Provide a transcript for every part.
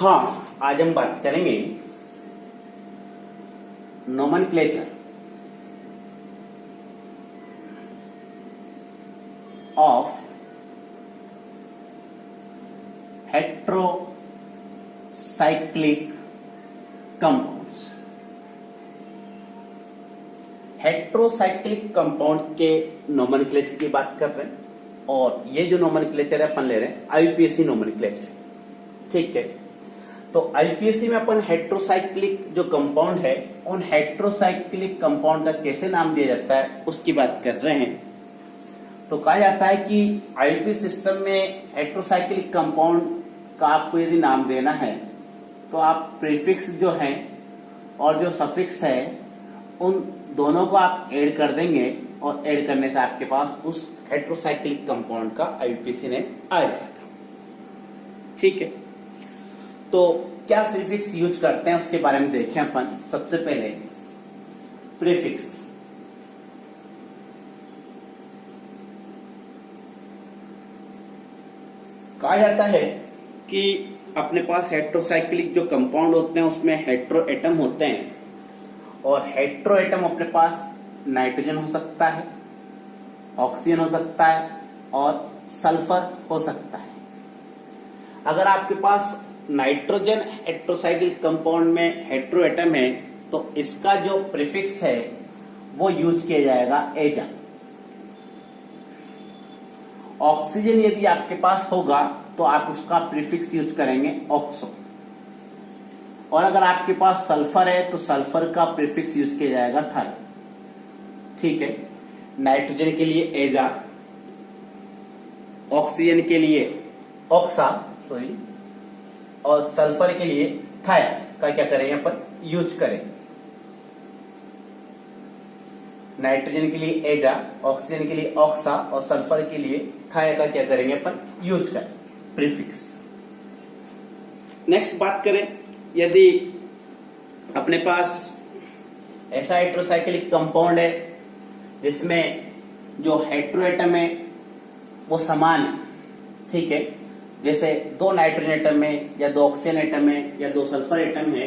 हाँ, आज हम बात करेंगे nomenclature of heterocyclic compounds. Heterocyclic compound के नोमेनक्लेचर की बात कर रहे हैं और ये जो नोमेनक्लेचर है अपन ले रहे हैं आईपीएसी नोमेनक्लेचर। ठीक है, तो आईपीएसी में अपन हेट्रोसाइक्लिक जो कंपाउंड है उन हेट्रोसाइक्लिक कंपाउंड का कैसे नाम दिया जाता है उसकी बात कर रहे हैं। तो कहा जाता है कि आईपी सिस्टम में हेट्रोसाइक्लिक कंपाउंड का आपको यदि नाम देना है तो आप प्रीफिक्स जो है और जो सफिक्स है उन दोनों को आप ऐड कर देंगे और ऐड करने से आपके पास उस हेट्रोसाइक्लिक कंपाउंड का आईपीएसी नेम आ जाएगा। ठीक है, तो क्या प्रीफिक्स यूज करते हैं उसके बारे में देखें अपन। सबसे पहले प्रीफिक्स, कहा जाता है कि अपने पास हेट्रोसाइक्लिक जो कंपाउंड होते हैं उसमें हेट्रो एटम होते हैं और हेट्रो एटम अपने पास नाइट्रोजन हो सकता है, ऑक्सीजन हो सकता है और सल्फर हो सकता है। अगर आपके पास नाइट्रोजन हेट्रोसाइक्लिक कंपाउंड में हेट्रो एटम है तो इसका जो प्रीफिक्स है वो यूज किया जाएगा एजा। ऑक्सीजन यदि आपके पास होगा तो आप उसका प्रीफिक्स यूज करेंगे ऑक्सो, और अगर आपके पास सल्फर है तो सल्फर का प्रीफिक्स यूज किया जाएगा थाई। ठीक है, नाइट्रोजन के लिए एजा, ऑक्सीजन के लिए ऑक्सा सॉरी और सल्फर के लिए थाई का क्या करेंगे अपन यूज करेंगे। नाइट्रोजन के लिए एजा, ऑक्सीजन के लिए ऑक्सा और सल्फर के लिए थाई का क्या करेंगे अपन यूज करेंगे प्रीफिक्स। नेक्स्ट बात करें, यदि अपने पास ऐसा हेट्रोसाइक्लिक कंपाउंड है जिसमें जो हेट्रो एटम है वो समान है। ठीक है, जैसे दो नाइट्रोजन एटम है या दो ऑक्सीजन एटम है या दो सल्फर एटम है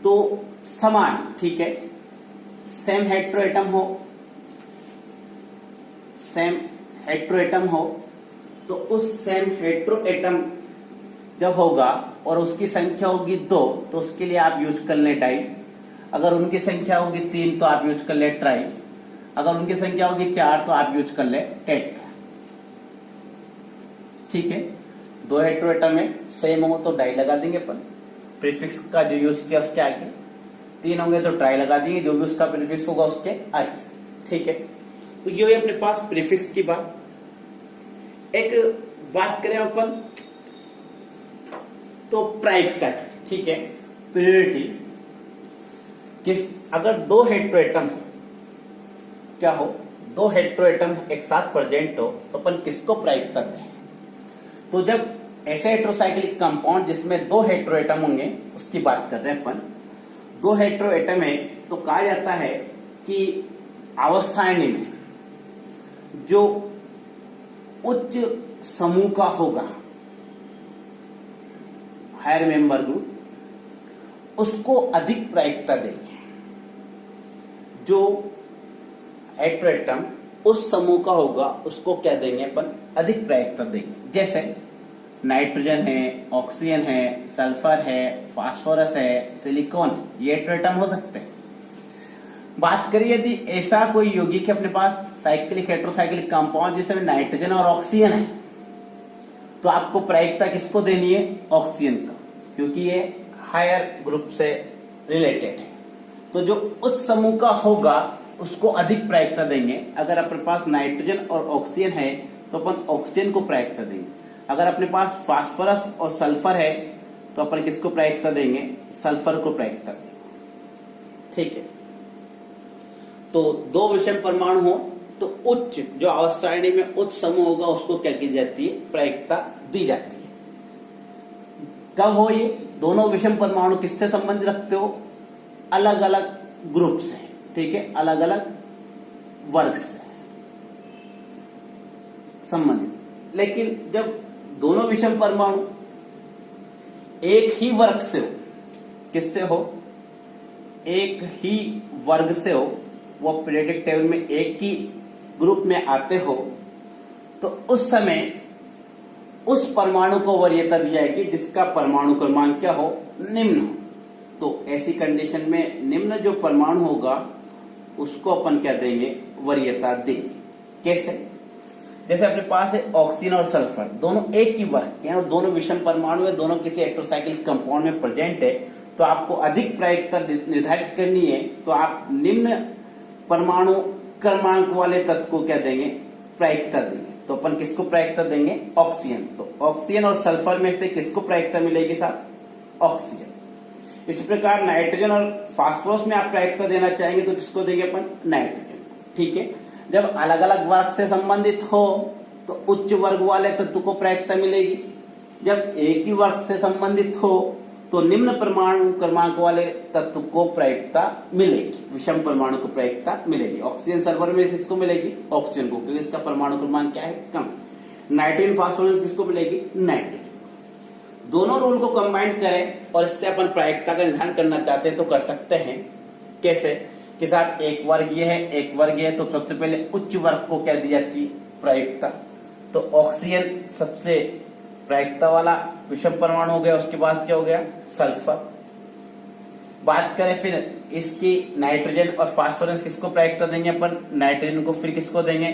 तो समान, ठीक है, सेम हेट्रो एटम हो तो उस सेम हेट्रो एटम जब होगा और उसकी संख्या होगी 2 तो उसके लिए आप यूज कर लें डाई। अगर उनकी संख्या होगी 3 तो आप यूज कर ले ट्राई। अगर उनकी संख्या होगी 4 तो आप यूज कर ले टेट्रा। ठीक है, 2 हेट्रो एटम है सेम हो तो डाई लगा देंगे अपन, प्रीफिक्स का जो यूज किया उसके आगे। 3 होंगे तो ट्राई लगा देंगे, जो भी उसका प्रीफिक्स होगा उसके आगे। ठीक है, तो ये अपने पास प्रीफिक्स की बात। एक बात करें अपन तो प्रायिकता की। ठीक है, प्रियोरिटी किस, अगर 2 हेट्रो एटम क्या हो, 2 हेट्रो एटम एक साथ प्रेजेंट हो तो अपन किसको प्रायिकता दें। तो जब ऐसे हेट्रोसाइक्लिक कंपाउंड जिसमें 2 हेट्रो एटम होंगे उसकी बात कर रहे हैं अपन, 2 हेट्रो एटम है तो कहा जाता है कि आवर्त सारणी में जो उच्च समूह का होगा हायर मेंबर ग्रुप उसको अधिक प्रायिकता देंगे। जो हेट्रो एटम उस समूह का होगा उसको क्या देंगे अपन अधिक प्रायिकता देंगे। जैसे नाइट्रोजन है, ऑक्सीजन है, सल्फर है, फास्फोरस है, सिलिकॉन, ये हेट्रो एटम हो सकते हैं। बात करिए यदि ऐसा कोई यौगिक है अपने पास साइक्लिक हेट्रोसाइक्लिक कंपाउंड जिसमें नाइट्रोजन और ऑक्सीजन है तो आपको प्रायिकता किसको देनी है, ऑक्सीजन का, क्योंकि ये हायर ग्रुप से रिलेटेड है। तो जो उच्च समूह का होगा उसको अधिक प्रायिकता देंगे। अगर अपने पास नाइट्रोजन और ऑक्सीजन है तो अपन ऑक्सीजन को प्रायिकता देंगे। अगर अपने पास फास्फोरस और सल्फर है तो अपन किसको प्रायिकता देंगे, सल्फर को प्रायिकता देंगे। ठीक है, तो 2 विषम परमाणु हो तो उच्च जो आवर्त सारणी में उच्च समूह होगा उसको क्या की जाती है, प्रायिकता दी जाती है। कब हो ये, दोनों विषम परमाणु किससे संबंधित रखते हो, अलग अलग ग्रुप से। ठीक है, अलग अलग वर्ग से संबंधित। लेकिन जब दोनों विषम परमाणु एक ही वर्ग से हो, किससे हो, एक ही वर्ग से हो, वो पीरियोडिक टेबल में एक ही ग्रुप में आते हो, तो उस समय उस परमाणु को वरीयता दी जाएगी जिसका परमाणु क्रमांक क्या हो, निम्न हो। तो ऐसी कंडीशन में निम्न जो परमाणु होगा उसको अपन क्या देंगे, वरीयता देंगे। कैसे, जैसे अपने पास है ऑक्सीजन और सल्फर, दोनों एक ही वर्ग के हैं और दोनों विषम परमाणु है, दोनों किसी हेटेरोसाइक्लिक कंपाउंड में प्रेजेंट है, तो आपको अधिक प्रायिकता निर्धारित करनी है, तो आप निम्न परमाणु क्रमांक वाले तत्व को क्या देंगे, प्रायिकता देंगे। तो अपन किसको प्रायिकता देंगे, ऑक्सीजन। तो ऑक्सीजन और सल्फर में से किसको प्रायिकता मिलेगी साहब, ऑक्सीजन। इसी प्रकार नाइट्रोजन और फास्फोरस में आप प्रायिकता देना चाहेंगे तो किसको देंगे अपन, नाइट्रोजन। ठीक है, जब अलग अलग वर्ग से संबंधित हो तो उच्च वर्ग वाले तत्व को प्रायिकता मिलेगी, जब एक ही वर्ग से संबंधित हो तो निम्न परमाणु क्रमांक वाले तत्व को प्रायिकता मिलेगी, विषम परमाणु को प्रायिकता मिलेगी। ऑक्सीजन सल्फर में किसको मिलेगी, ऑक्सीजन को, क्योंकि इसका परमाणु क्रमांक क्या है, कम। नाइट्रोजन फास्फोरस किसको मिलेगी, नाइट्रोजन। दोनों रूल को कंबाइन करें और इससे अपन प्रायिकता का निर्धारण करना चाहते हैं तो कर सकते हैं। कैसे कि साहब एक वर्ग ये है, एक वर्ग ये है, तो सबसे पहले उच्च वर्ग को क्या दी जाती है, प्रायिकता। तो ऑक्सीजन सबसे प्रायिकता वाला विषम परमाणु हो गया, उसके बाद क्या हो गया, सल्फर। बात करें फिर इसकी नाइट्रोजन और फास्फोरस, किसको प्रायिकता देंगे अपन, नाइट्रोजन को, फिर किसको देंगे,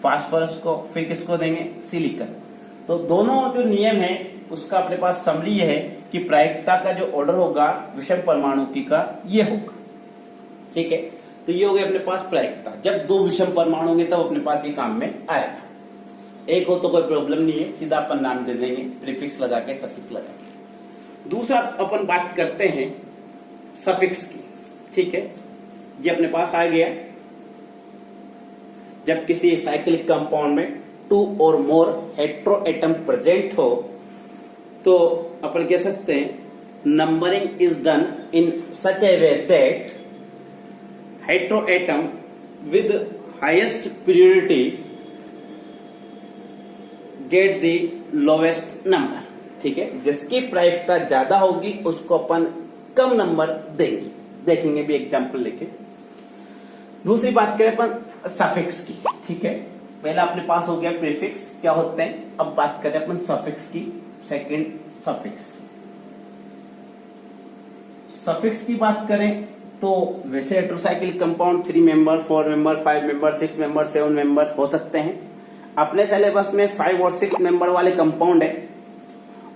फास्फोरस को, फिर किसको देंगे, सिलिकॉन। तो दोनों जो नियम है उसका अपने पास समरी ये है कि प्रायिकता का जो ऑर्डर होगा विषम परमाणु की का ये होगा। ठीक है, तो ये हो गया अपने पास प्रायिकता। जब दो विषम परमाणु होंगे तब अपने पास ये काम में आएगा। एक हो तो कोई प्रॉब्लम नहीं है, सीधा अपन नाम दे देंगे, प्रीफिक्स लगा के, सफिक्स लगा के। दूसरा अपन बात करते हैं सफिक्स की। ठीक है, ये अपने पास आ गया, जब किसी साइक्लिक कंपाउंड में 2 और मोर हेट्रो एटम प्रेजेंट हो तो अपन कह सकते हैं numbering is done in such A way that hetero atom with highest priority get the lowest number. ठीक है, जिसकी प्रायिकता ज्यादा होगी उसको अपन कम नंबर देंगे, देखेंगे भी एग्जांपल लेके। दूसरी बात करें अपन सफिक्स की। ठीक है, पहला अपने पास हो गया प्रीफिक्स क्या होते हैं, अब बात करें अपन सफिक्स की। सेकंड सफिक्स, सफिक्स की बात करें तो वैसे heterocyclic compound 3 member, 4 member, 5 member, 6 member, 7 member हो सकते हैं। अपने सिलेबस में 5 और 6 मेंबर वाले कंपाउंड है,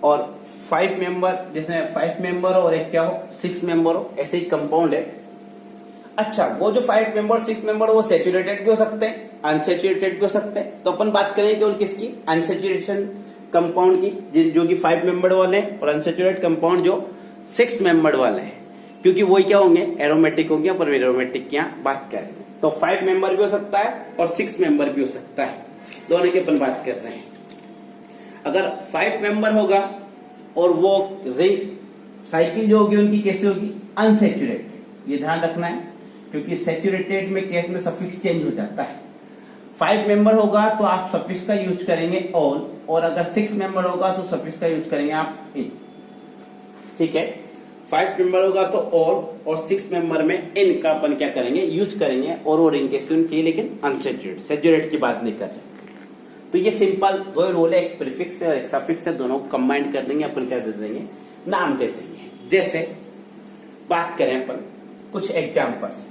और 5 मेंबर, जैसे 5 मेंबर और एक क्या हो, 6 मेंबर हो, ऐसे ही कंपाउंड है। अच्छा, वो जो 5 मेंबर 6 मेंबर वो सैचुरेटेड भी हो सकते हैं, अनसैचुरेटेड भी हो सकते हैं। तो अपन बात करेंगे केवल किसकी, अनसैचुरेशन कंपाउंड की, जो कि 5 मेंबर वाले हैं, और अनसैचुरेटेड कंपाउंड जो 6 मेंबर वाले हैं, क्योंकि वही क्या होंगे, एरोमेटिक होंगे, पर एरोमेटिक की यहाँ बात करेंगे। तो 5 मेंबर भी हो सकता है और 6 मेंबर भी हो सकता है, दोनों की अपन बात कर रहे हैं। अगर 5 मेंबर होगा और वो रिंग साइकिल जो होगी उनकी कैसे होगी, अनसैचुरेटेड, ये ध्यान रखना है, क्योंकि सैचुरेटेड में केस में सफिक्स चेंज हो जाता है। 5 मेंबर होगा तो आप सफिक्स का यूज करेंगे ऑल, और अगर 6 मेंबर होगा तो सफिक्स का यूज करेंगे आप इन। ठीक है, 5 मेंबर होगा तो ऑल, और 6 मेंबर में इन का अपन क्या करेंगे, यूज करेंगे, और वो रिंग कैसे होनी चाहिए, लेकिन अनसैचुरेटेड, सैचुरेटेड की बात नहीं कर रहे। तो ये सिंपल दो रूल है, एक प्रीफिक्स है और एक सफिक्स है, दोनों को कंबाइन कर देंगे, अपन क्या दे देंगे, नाम दे देंगे। जैसे बात करें अपन कुछ एग्जांपल्स,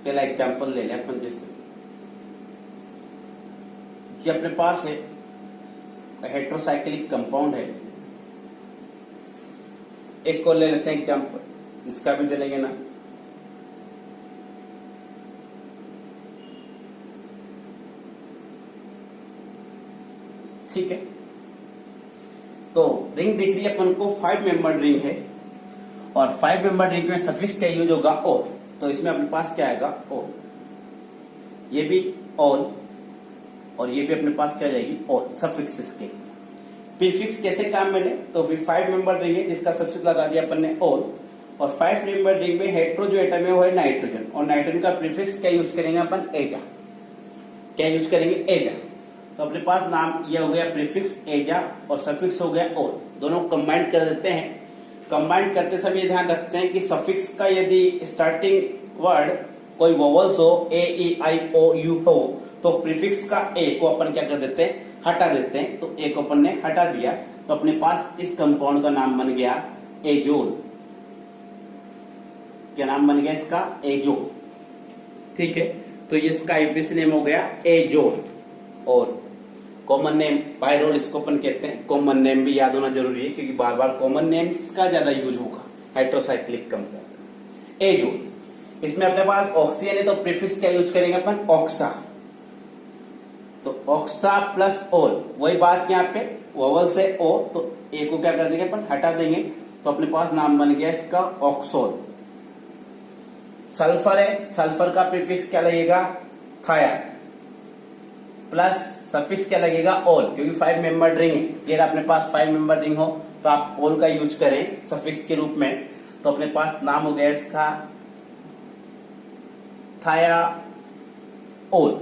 पहला एग्जांपल ले लें अपन। जैसे ये अपने पास है हेटेरोसाइक्लिक कंपाउंड है, एक को ले लेते हैं एग्जांपल, इसका भी दे लेंगे ना। ठीक है, तो रिंग दिख रही है अपन को, 5 मेंबर रिंग है, और 5 मेंबर रिंग में सफिक्स का यूज होगा ऑल, तो इसमें अपने पास क्या आएगा, ऑल। ये भी ऑल, और ये भी अपने पास क्या जाएगी, ऑल, सफिक्स के। प्रीफिक्स कैसे काम में ले, तो फिर 5 मेंबर रिंग है जिसका सफिक्स लगा दिया अपन ने ऑल, और 5 मेंबर रिंग में हेट्रो जो एटम है वो है नाइट्रोजन, और नाइट्रोजन का प्रीफिक्स क्या यूज करेंगे अपन, एजा। क्या यूज करेंगे, एजा। तो अपने पास नाम ये हो गया प्रीफिक्स एजा, और सफिक्स हो गया ऑल। दोनों कंबाइन कर देते हैं। कंबाइन करते समय ध्यान रखते हैं कि सफिक्स का यदि स्टार्टिंग वर्ड कोई वोवल्स हो, ए ई आई ओ यू हो, तो प्रीफिक्स का ए को अपन क्या कर देते हैं, हटा देते हैं। तो ए को अपन ने हटा दिया तो अपने पास इस कंपाउंड का नाम बन गया एजोल। क्या नाम बन गया इसका, एजोल। ठीक है, तो ये इसका आईपीसी नेम हो गया एजोल। और कॉमन नेम पायरोल इसको अपन कहते हैं। कॉमन नेम भी याद होना जरूरी है क्योंकि बार बार कॉमन नेम इसका ज्यादा यूज होगा। Heterocyclic compound azole. इसमें अपने पास ऑक्सीजन है तो प्रीफिक्स क्या यूज करेंगे अपन, ऑक्सा। तो ऑक्सा प्लस ओल, वही बात यहाँ पे वोवल से ओ, तो ए को क्या कर देंगे अपन, हटा देंगे। तो अपने पास नाम बन गया इसका ऑक्सोल। सल्फर है, सल्फर का प्रीफिक्स क्या लगेगा, थाया, प्लस सफिक्स क्या लगेगा, ओल, क्योंकि 5 मेंबर रिंग है। अगर अपने पास 5 मेंबर रिंग हो तो आप ओल का यूज करें सफिक्स के रूप में। तो अपने पास नाम हो गया इसका थाया ओल।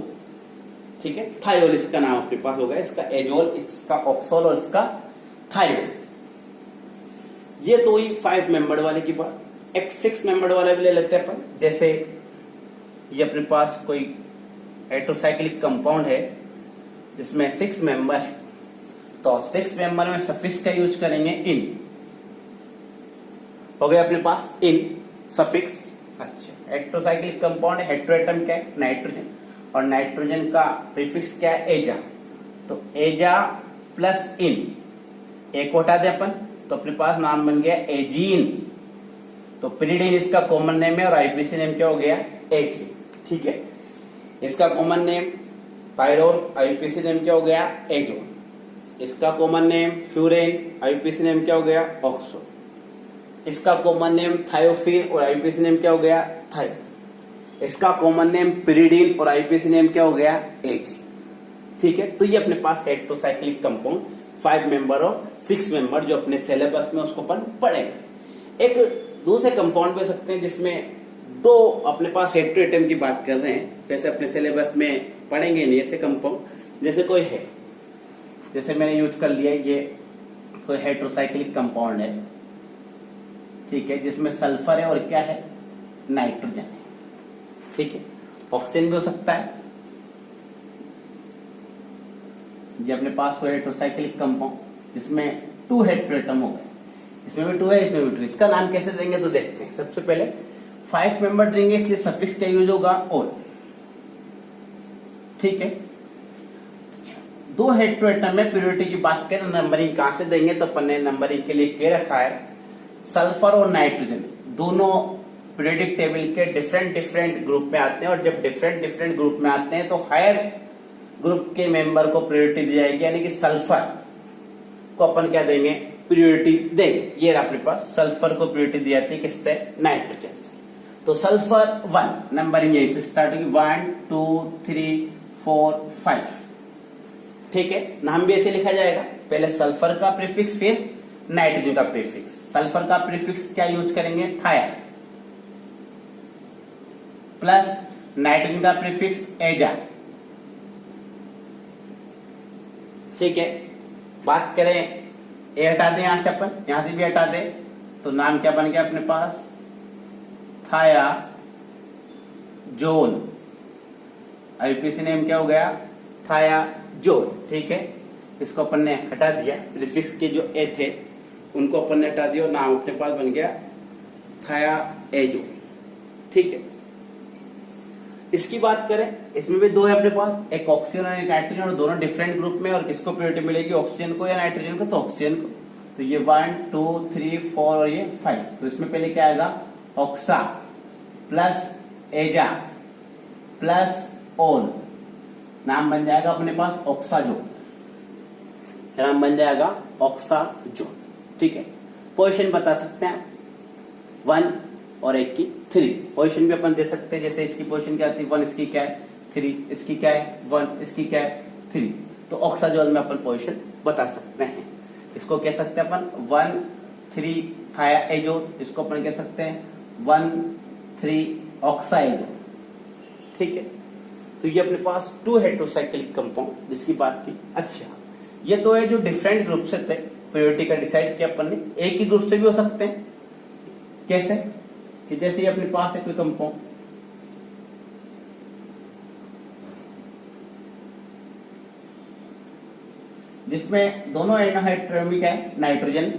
ठीक है, थायोल इसका नाम अपने पास हो गया, इसका एजोल, इसका ऑक्सोल और इसका थायोल। ये तो ही 5 मेंबर वाले की बात। एक 6 मेंबर वाला भी ले लेते हैं अपन। जैसे ये अपने पास कोई हेट्रोसाइक्लिक कंपाउंड है जिसमें 6 मेंबर है, तो 6 मेंबर में सफिक्स का यूज करेंगे इन। हो गया अपने पास इन सफिक्स। अच्छा, हेट्रोसाइक्लिक कंपाउंड है, हेट्रोएटम क्या है, नाइट्रोजन, और नाइट्रोजन का प्रीफिक्स क्या है, एजा। तो एजा प्लस इन, एक हटा दे अपन तो अपने पास नाम बन गया एजीन। तो पिरिडीन इसका कॉमन नेम है और आईपीसी नेम क्या हो गया, एजीन। ठीक है, इसका common name pyrrole, IPC name क्या हो गया, एजोल। इसका common name furan, IPC name क्या हो गया, ऑक्सो। इसका कॉमन नेम थायोफिन और आईपीसी नेम क्या हो गया, थायो। इसका कॉमन नेम पिरिडीन और आईपीसी नेम क्या हो गया, एजी। ठीक है, तो ये अपने पास हेट्रोसाइक्लिक कंपाउंड 5 मेंबर और 6 मेंबर जो अपने सिलेबस में उसको अपन पढ़ेंगे। एक दूसरे कंपाउंड भी हो सकते हैं जिसमें दो अपने पास हेट्रोएटम की बात कर रहे हैं, वैसे अपने सिलेबस में पढ़ेंगे नहीं ऐसे कंपाउंड। जैसे कोई है, जैसे मैंने यूज कर लिया, ये कोई हेट्रोसाइक्लिक कंपाउंड है, ठीक है, जिसमें सल्फर है और क्या है, नाइट्रोजन है। ठीक है, ऑक्सीजन भी हो सकता है। ये अपने पास कोई हेट्रोसाइक्लिक कंपाउंड जिसमें 2 हेट्रोएटम हो गए, इसमें भी 2 है, इसमें भी 2। इसका नाम कैसे देंगे तो देखते हैं। सबसे पहले 5 मेंबर देंगे, इसलिए सफिक्स क्या यूज होगा, ओल। ठीक है, 2 हेट्रोएटम में प्योरिटी की बात करें, नंबरिंग कहां से देंगे तो अपन ने नंबरिंग के लिए क्या रखा है, सल्फर और नाइट्रोजन दोनों पीरियोडिक टेबल के डिफरेंट ग्रुप में आते हैं। और जब डिफरेंट ग्रुप में आते हैं तो हायर ग्रुप के मेंबर को प्रायोरिटी दी जाएगी, यानी कि सल्फर को अपन क्या देंगे, प्रायोरिटी देंगे। ये अपने पास सल्फर को प्रायोरिटी दी जाती है, किससे, नाइट्रोजन से। तो सल्फर 1, नंबरिंग यही से स्टार्ट होगी, 1 2 3 4 5। ठीक है, नाम भी ऐसे लिखा जाएगा, पहले सल्फर का प्रीफिक्स फिर नाइट्रोजन का प्रीफिक्स। सल्फर का प्रीफिक्स क्या यूज करेंगे, थाया, प्लस नाइट्रोजन का प्रीफिक्स एजा। ठीक है, बात करें ए हटा दें यहां से, अपन यहां से भी हटा दें, तो नाम क्या बन गया अपने पास, थाया जोल। आईपीसी नेम क्या हो गया, थाया जोल। ठीक है, इसको अपन ने हटा दिया, प्रीफिक्स के जो ए थे उनको अपन ने हटा दिया और नाम अपने पास बन गया थाया एजोल। ठीक है, इसकी बात करें, इसमें भी 2 है अपने पास, एक ऑक्सीजन और एक नाइट्रोजन, और दोनों डिफरेंट ग्रुप में। और किसको प्रायोरिटी मिलेगी, ऑक्सीजन को या नाइट्रोजन को, तो ऑक्सीजन को। तो ये 1 2 3 4 और ये 5। तो इसमें पहले क्या आएगा, ऑक्सा प्लस एजा प्लस ओल, नाम बन जाएगा अपने पास ऑक्साजोल। क्या नाम बन जाएगा, ऑक्साजोल। ठीक है, पोजीशन बता सकते हैं 1 और 1 की 3। पोजीशन भी अपन दे सकते हैं, जैसे इसकी पोजीशन क्या आती है, 1 इसकी क्या है, 3 इसकी क्या है, 1 इसकी क्या है, 3। तो ऑक्साजोल में अपन पोजीशन बता सकते हैं। इसको कह सकते हैं अपन 1 3 थाया एजोल, इसको अपन कह सकते हैं 1 3 ऑक्सा एजोल। ठीक है, तो ये अपने पास 2 हेट्रोसाइक्लिक कंपाउंड जिसकी बात की। अच्छा, ये तो है जो डिफरेंट ग्रुप से थे, प्योरिटी का डिसाइड किया अपन ने। एक ही ग्रुप से भी हो सकते हैं। कैसे कि जैसे अपने पास है कोई कंपाउंड, जिसमें दोनों एनोहाइड्रोमी क्या है, नाइट्रोजन।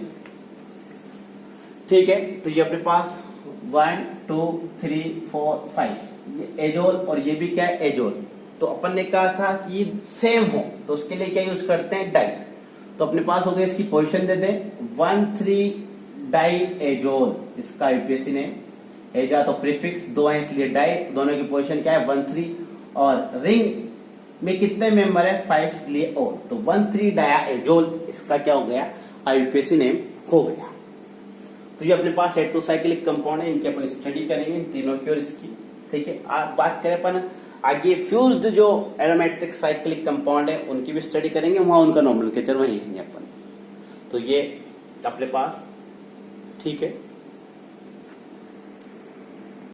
ठीक है, तो ये अपने पास 1 2 3 4 5 ये एजोल और ये भी क्या है, एजोल। तो अपन ने कहा था कि सेम हो तो उसके लिए क्या यूज करते हैं, डाई। तो अपने पास हो गया, इसकी पोजीशन दे दें 1,3 डाई एजोल, इसका यूपीएससी ने एजा तो प्रीफिक्स 2 है इसलिए डाई, दोनों की पोजीशन क्या है 1,3, और रिंग में कितने मेंबर है 5 इसलिए ओ, तो 1,3 डाया एजोल इसका क्या हो गया, आईयूपीएसी नेम हो गया। तो ये अपने पास हेटेरोसाइक्लिक कंपाउंड है, इनकी अपन स्टडी करेंगे इन तीनों की और इसकी। ठीक है, आप बात करें अपन आगे फ्यूज्ड जो एरोमेटिक साइक्लिक कंपाउंड है उनकी भी स्टडी करेंगे, वहां उनका नॉमिनोमेक्लेचर वही लेंगे अपन। तो ये अपने पास ठीक है।